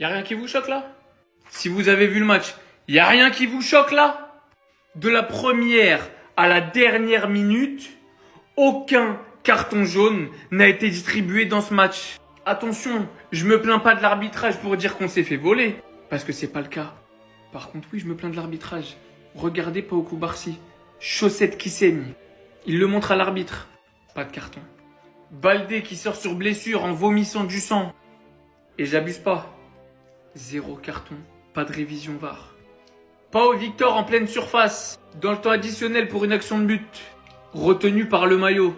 Y a rien qui vous choque là? Si vous avez vu le match, y a rien qui vous choque là? De la première à la dernière minute, aucun carton jaune n'a été distribué dans ce match. Attention, je me plains pas de l'arbitrage pour dire qu'on s'est fait voler, parce que c'est pas le cas. Par contre, oui, je me plains de l'arbitrage. Regardez Pau Cubarsí, chaussette qui saigne. Il le montre à l'arbitre. Pas de carton. Baldé qui sort sur blessure en vomissant du sang. Et j'abuse pas. 0 carton, pas de révision VAR. Pau Victor en pleine surface, dans le temps additionnel pour une action de but. Retenu par le maillot.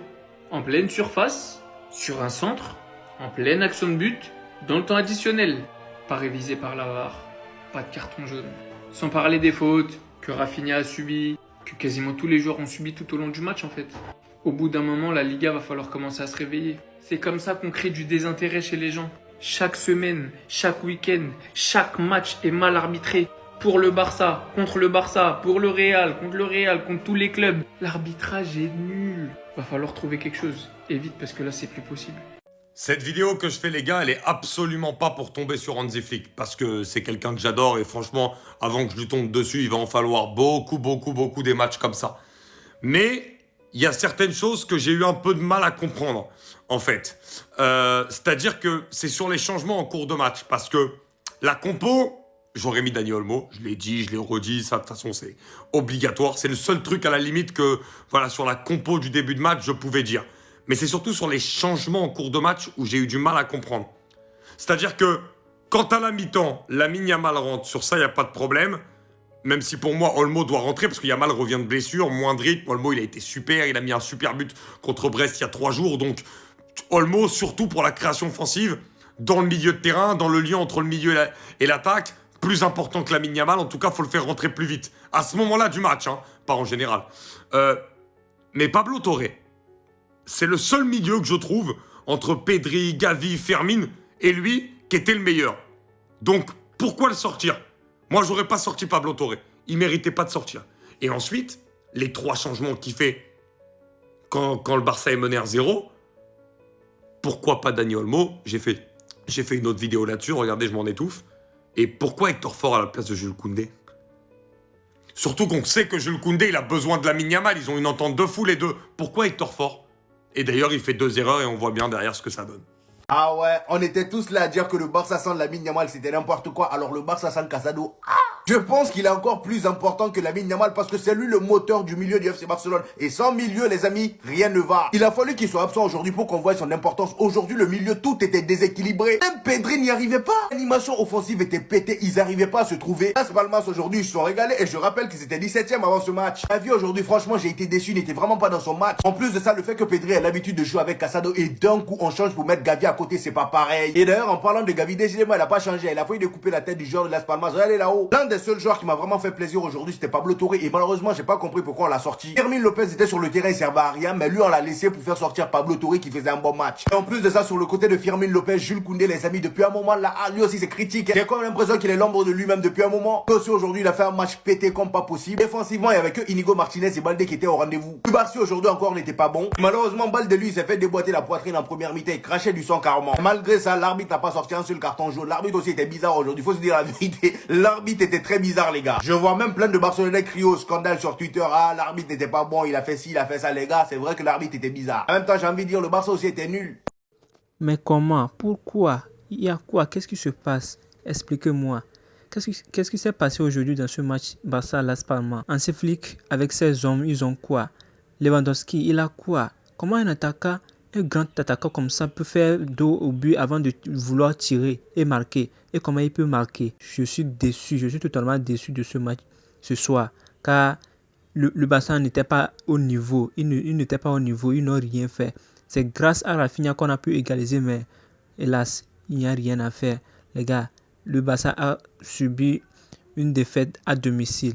En pleine surface, sur un centre, en pleine action de but, dans le temps additionnel. Pas révisé par la VAR. Pas de carton jaune. Sans parler des fautes que Rafinha a subies, que quasiment tous les joueurs ont subi tout au long du match en fait. Au bout d'un moment, la Liga va falloir commencer à se réveiller. C'est comme ça qu'on crée du désintérêt chez les gens. Chaque semaine, chaque week-end, chaque match est mal arbitré. Pour le Barça, contre le Barça, pour le Real, contre tous les clubs. L'arbitrage est nul. Va falloir trouver quelque chose. Et vite parce que là c'est plus possible. Cette vidéo que je fais, les gars, elle est absolument pas pour tomber sur Hansi Flick. Parce que c'est quelqu'un que j'adore et franchement, avant que je lui tombe dessus, il va en falloir beaucoup des matchs comme ça. Mais il y a certaines choses que j'ai eu un peu de mal à comprendre, en fait. C'est-à-dire que c'est sur les changements en cours de match. Parce que la compo, j'aurais mis Dani Olmo. Je l'ai dit, je l'ai redit. Ça, de toute façon, c'est obligatoire. C'est le seul truc à la limite que, voilà, sur la compo du début de match, je pouvais dire. Mais c'est surtout sur les changements en cours de match où j'ai eu du mal à comprendre. C'est-à-dire que quand à la mi-temps, Lamine Yamal rentre, sur ça, il n'y a pas de problème. Même si pour moi, Olmo doit rentrer parce que Yamal revient de blessure, moins de rythme. Olmo, il a été super, il a mis un super but contre Brest il y a 3 jours. Donc, Olmo, surtout pour la création offensive, dans le milieu de terrain, dans le lien entre le milieu et l'attaque, plus important que Lamine Yamal. En tout cas, il faut le faire rentrer plus vite. À ce moment-là du match, hein, pas en général. Mais Pablo Torre, c'est le seul milieu que je trouve entre Pedri, Gavi, Fermin et lui qui était le meilleur. Donc, pourquoi le sortir? Moi, j'aurais pas sorti Pablo Torre. Il méritait pas de sortir. Et ensuite, les 3 changements qu'il fait quand le Barça est mené à 0, pourquoi pas Dani Olmo? J'ai fait une autre vidéo là-dessus, regardez, je m'en étouffe. Et pourquoi Hector Fort à la place de Jules Koundé? Surtout qu'on sait que Jules Koundé, il a besoin de Lamine Yamal. Ils ont une entente de fou, les deux. Pourquoi Hector Fort? Et d'ailleurs, il fait 2 erreurs et on voit bien derrière ce que ça donne. Ah ouais, on était tous là à dire que le Barça sans Lamine Yamal c'était n'importe quoi, alors le Barça sans Casado, je pense qu'il est encore plus important que Lamine Yamal parce que c'est lui le moteur du milieu du FC Barcelone. Et sans milieu, les amis, rien ne va. Il a fallu qu'il soit absent aujourd'hui pour qu'on voie son importance. Aujourd'hui, le milieu, tout était déséquilibré. Même Pedri n'y arrivait pas. L'animation offensive était pétée, ils n'arrivaient pas à se trouver. Las Palmas aujourd'hui, ils se sont régalés et je rappelle qu'ils étaient 17e avant ce match. La vie aujourd'hui, franchement, j'ai été déçu, il n'était vraiment pas dans son match. En plus de ça, le fait que Pedri ait l'habitude de jouer avec Casado et d'un coup on change pour mettre Gavi à côté, c'est pas pareil. Et d'ailleurs, en parlant de Gavi, décidément, il a pas changé. Il a failli découper la tête du joueur de Las Palmas. Regardez là-haut. L'un des seuls joueurs qui m'a vraiment fait plaisir aujourd'hui, c'était Pablo Torre. Et malheureusement, j'ai pas compris pourquoi on l'a sorti. Fermin Lopez était sur le terrain, il servait à rien, mais lui, on l'a laissé pour faire sortir Pablo Torre qui faisait un bon match. Et en plus de ça, sur le côté de Fermin Lopez, Jules Koundé, les amis, depuis un moment là, lui aussi c'est critique. J'ai quand même l'impression qu'il est l'ombre de lui-même depuis un moment. Aussi aujourd'hui, il a fait un match pété comme pas possible. Défensivement, il y avait que Inigo Martinez et Baldé qui étaient au rendez-vous. Cubarsí aujourd'hui encore n'était pas bon. Malheureusement, Baldé lui, il s'est fait déboîter la poitrine en première mi-temps, il crachait du sang carrément. Malgré ça, l'arbitre n'a pas sorti un seul carton jaune. L'arbitre aussi était bizarre aujourd'hui, faut se dire la vérité. L'arbitre était très bizarre, les gars. Je vois même plein de Barcelonais crier au scandale sur Twitter. Ah, l'arbitre n'était pas bon, il a fait ci, il a fait ça, les gars. C'est vrai que l'arbitre était bizarre. En même temps, j'ai envie de dire, le Barça aussi était nul. Mais comment? Pourquoi? Il y a quoi? Qu'est-ce qui se passe? Expliquez-moi. Qu'est-ce qui s'est passé aujourd'hui dans ce match Barça-Las Palmas? Hansi Flick, avec ses hommes, ils ont quoi? Lewandowski, il a quoi? Comment un grand attaquant comme ça peut faire dos au but avant de vouloir tirer et marquer? Et comment il peut marquer? Je suis déçu, je suis totalement déçu de ce match ce soir. Car le Barça n'était pas au niveau. Il n'était pas au niveau, ils n'ont rien fait. C'est grâce à Rafinha qu'on a pu égaliser, mais hélas, il n'y a rien à faire. Les gars, le Barça a subi une défaite à domicile.